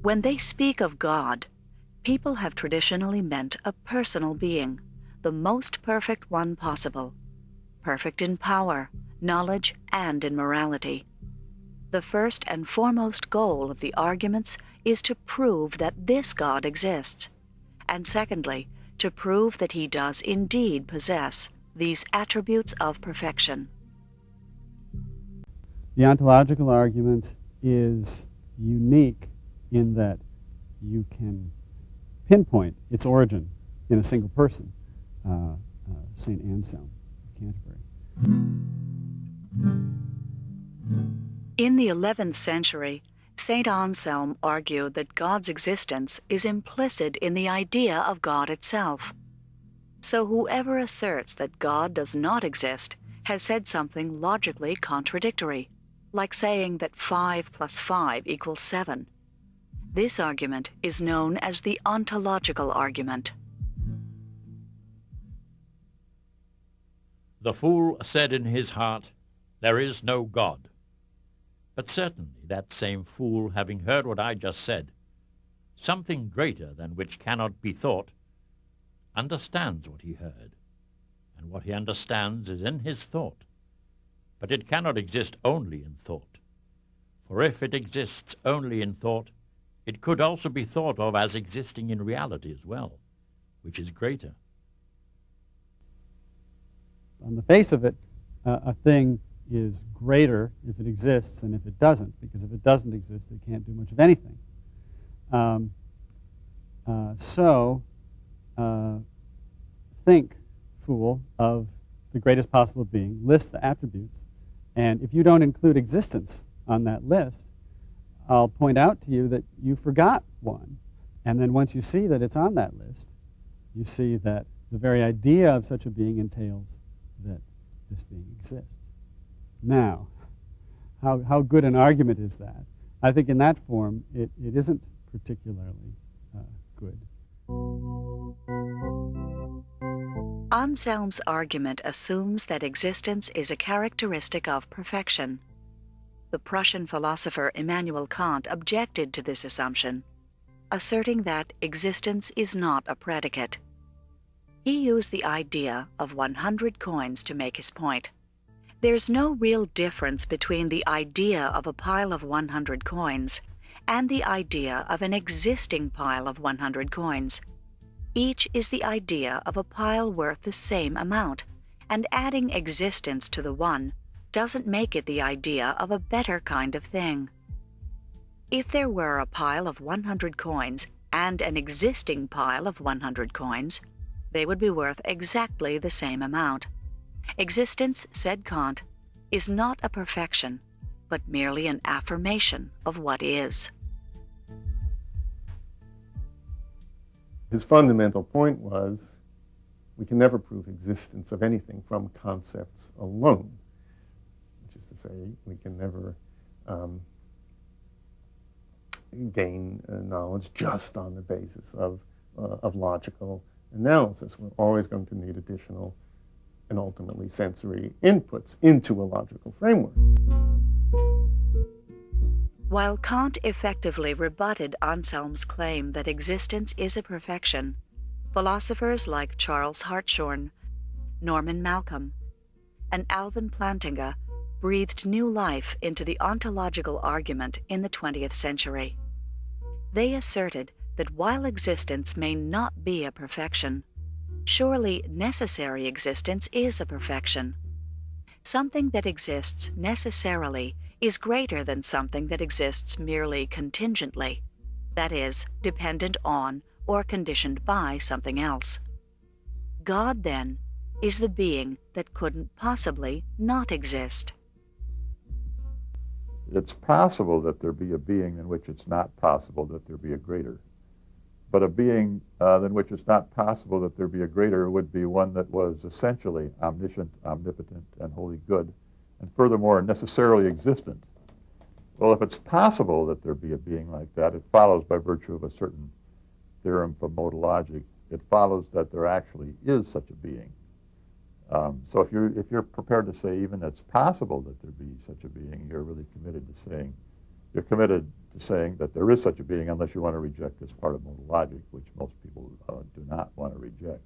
When they speak of God, people have traditionally meant a personal being, the most perfect one possible, perfect in power, knowledge, and in morality. The first and foremost goal of the arguments is to prove that this God exists, and secondly, to prove that he does indeed possess these attributes of perfection. The ontological argument is unique in that you can pinpoint its origin in a single person, St. Anselm of Canterbury. In the 11th century, St. Anselm argued that God's existence is implicit in the idea of God itself. So whoever asserts that God does not exist has said something logically contradictory, like saying that 5 plus 5 equals 7. This argument is known as the ontological argument. The fool said in his heart, "There is no God." But certainly that same fool, having heard what I just said, something greater than which cannot be thought, understands what he heard, and what he understands is in his thought. But it cannot exist only in thought, for if it exists only in thought, it could also be thought of as existing in reality as well, which is greater. On the face of it, a thing is greater if it exists than if it doesn't, because if it doesn't exist, it can't do much of anything. Think, fool, of the greatest possible being, list the attributes, and if you don't include existence on that list, I'll point out to you that you forgot one. And then once you see that it's on that list, you see that the very idea of such a being entails that this being exists. Now, how good an argument is that? I think in that form, it isn't particularly good. Anselm's argument assumes that existence is a characteristic of perfection. The Prussian philosopher Immanuel Kant objected to this assumption, asserting that existence is not a predicate. He used the idea of 100 coins to make his point. There's no real difference between the idea of a pile of 100 coins and the idea of an existing pile of 100 coins. Each is the idea of a pile worth the same amount, and adding existence to the one doesn't make it the idea of a better kind of thing. If there were a pile of 100 coins and an existing pile of 100 coins, they would be worth exactly the same amount. Existence, said Kant, is not a perfection, but merely an affirmation of what is. His fundamental point was we can never prove existence of anything from concepts alone, which is to say we can never gain knowledge just on the basis of logical analysis. We're always going to need additional and ultimately sensory inputs into a logical framework. While Kant effectively rebutted Anselm's claim that existence is a perfection, philosophers like Charles Hartshorne, Norman Malcolm, and Alvin Plantinga breathed new life into the ontological argument in the 20th century. They asserted that while existence may not be a perfection, surely necessary existence is a perfection. Something that exists necessarily is greater than something that exists merely contingently, that is, dependent on or conditioned by something else. God, then, is the being that couldn't possibly not exist. It's possible that there be a being in which it's not possible that there be a greater. But a being in which it's not possible that there be a greater would be one that was essentially omniscient, omnipotent, and wholly good, and furthermore necessarily existent. Well, if it's possible that there be a being like that, it follows by virtue of a certain theorem from modal logic, it follows that there actually is such a being. So if you're prepared to say even it's possible that there be such a being, you're really committed to saying, you're committed to saying that there is such a being unless you want to reject this part of modal logic, which most people do not want to reject.